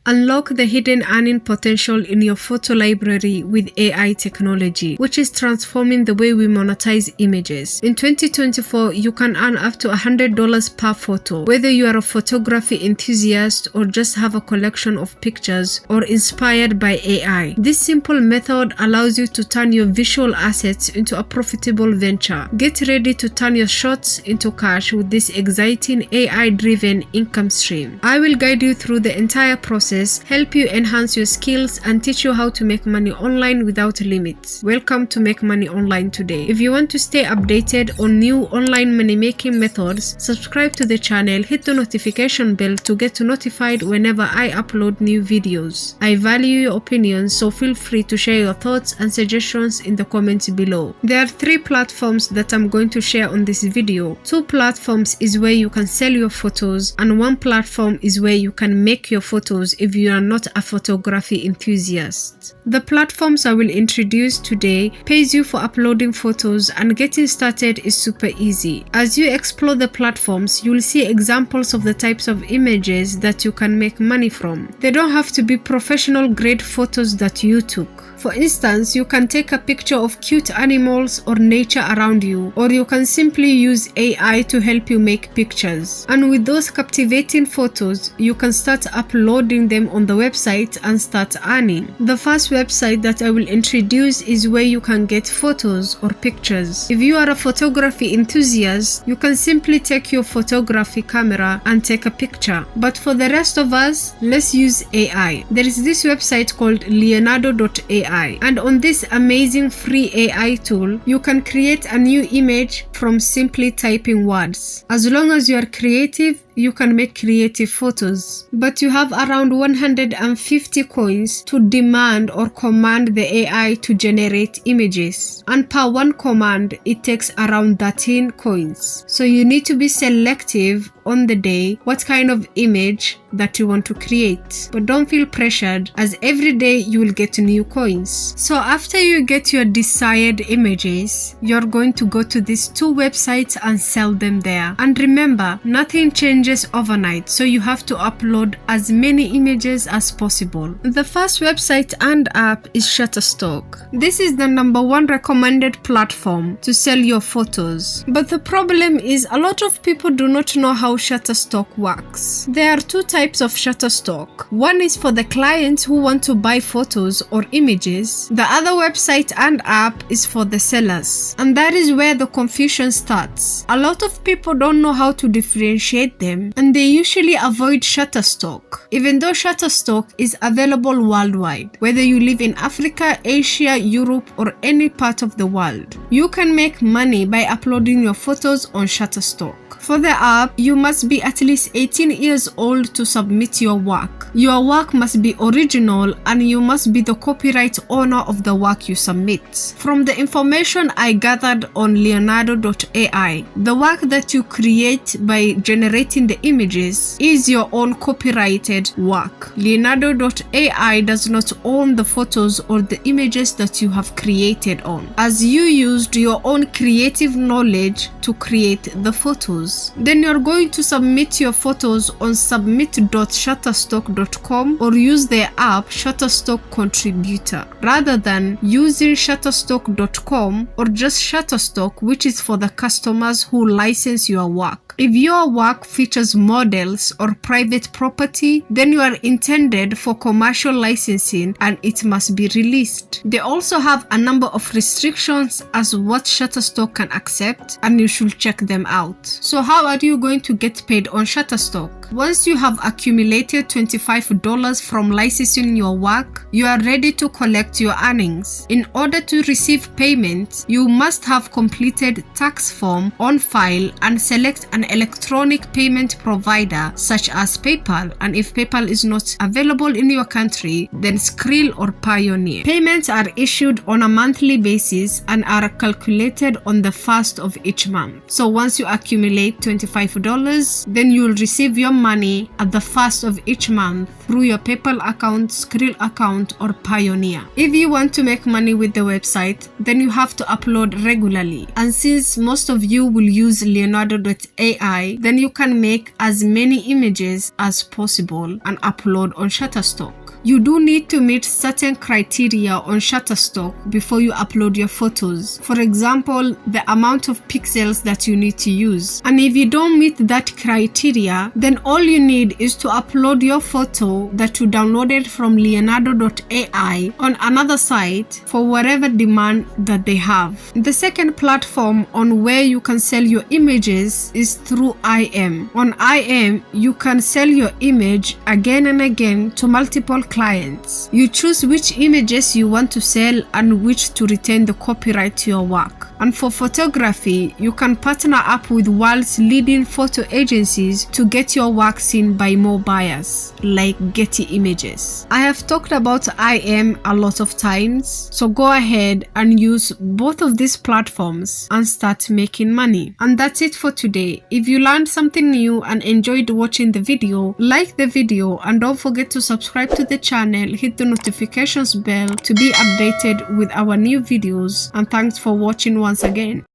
Unlock the hidden earning potential in your photo library with AI technology, which is transforming the way we monetize images. In 2024, you can earn up to $100 per photo, whether you are a photography enthusiast or just have a collection of pictures or inspired by AI. This simple method allows you to turn your visual assets into a profitable venture. Get ready to turn your shots into cash with this exciting AI-driven income stream. I will guide you through the entire process, help you enhance your skills, and teach you how to make money online without limits. Welcome to Make Money Online today. If you want to stay updated on new online money-making methods, subscribe to the channel, hit the notification bell to get notified whenever I upload new videos. I value your opinions, so feel free to share your thoughts and suggestions in the comments below. There are 3 platforms that I'm going to share on this video. 2 platforms is where you can sell your photos, and 1 platform is where you can make your photos if you are not a photography enthusiast. The platforms I will introduce today pays you for uploading photos, and getting started is super easy. As you explore the platforms, you will see examples of the types of images that you can make money from. They don't have to be professional grade photos that you took. For instance, you can take a picture of cute animals or nature around you, or you can simply use AI to help you make pictures. And with those captivating photos, you can start uploading them on the website and start earning. The first website that I will introduce is where you can get photos or pictures. If you are a photography enthusiast, you can simply take your photography camera and take a picture. But for the rest of us, let's use AI. There is this website called Leonardo.ai. And on this amazing free AI tool, you can create a new image from simply typing words. As long as you are creative, you can make creative photos. But you have around 150 coins to demand or command the AI to generate images. And per 1 command, it takes around 13 coins. So you need to be selective on the day what kind of image that you want to create. But don't feel pressured, as every day you will get new coins. So after you get your desired images, you're going to go to these 2 websites and sell them there. And remember, nothing changes overnight, so you have to upload as many images as possible. The first website and app is Shutterstock. This is the #1 recommended platform to sell your photos. But the problem is a lot of people do not know how Shutterstock works. There are 2 types of Shutterstock. One is for the clients who want to buy photos or images. The other website and app is for the sellers. And that is where the confusion starts. A lot of people don't know how to differentiate them, and they usually avoid Shutterstock, even though Shutterstock is available worldwide. Whether you live in Africa, Asia, Europe, or any part of the world, you can make money by uploading your photos on Shutterstock. For the app, you must be at least 18 years old to submit your work. Your work must be original, and you must be the copyright owner of the work you submit. From the information I gathered on Leonardo.ai, the work that you create by generating the images is your own copyrighted work. Leonardo.ai does not own the photos or the images that you have created on, as you used your own creative knowledge to create the photos. Then you're going to submit your photos on submit.shutterstock.com or use their app Shutterstock Contributor, rather than using shutterstock.com or just Shutterstock, which is for the customers who license your work. If your work features models or private property, then you are intended for commercial licensing and it must be released. They also have a number of restrictions as what Shutterstock can accept, and you should check them out. So how are you going to get paid on Shutterstock? Once you have accumulated $25 from licensing your work, you are ready to collect your earnings. In order to receive payment, you must have completed tax form on file and select an electronic payment provider such as PayPal, and if PayPal is not available in your country, then Skrill or Payoneer. Payments are issued on a monthly basis and are calculated on the 1st of each month. So once you accumulate $25, then you will receive your money at the first of each month through your PayPal account, Skrill account, or Payoneer. If you want to make money with the website, then you have to upload regularly. And since most of you will use Leonardo.ai, then you can make as many images as possible and upload on Shutterstock. You do need to meet certain criteria on Shutterstock before you upload your photos. For example, the amount of pixels that you need to use. And if you don't meet that criteria, then all you need is to upload your photo that you downloaded from Leonardo.ai on another site for whatever demand that they have. The second platform on where you can sell your images is through EyeEm. On EyeEm, you can sell your image again and again to multiple clients. You choose which images you want to sell and which to retain the copyright to your work. And for photography, you can partner up with world's leading photo agencies to get your work seen by more buyers, like Getty Images. I have talked about EyeEm a lot of times, so go ahead and use both of these platforms and start making money. And that's it for today. If you learned something new and enjoyed watching the video, like the video and don't forget to subscribe to the channel, hit the notifications bell to be updated with our new videos, and thanks for watching once again.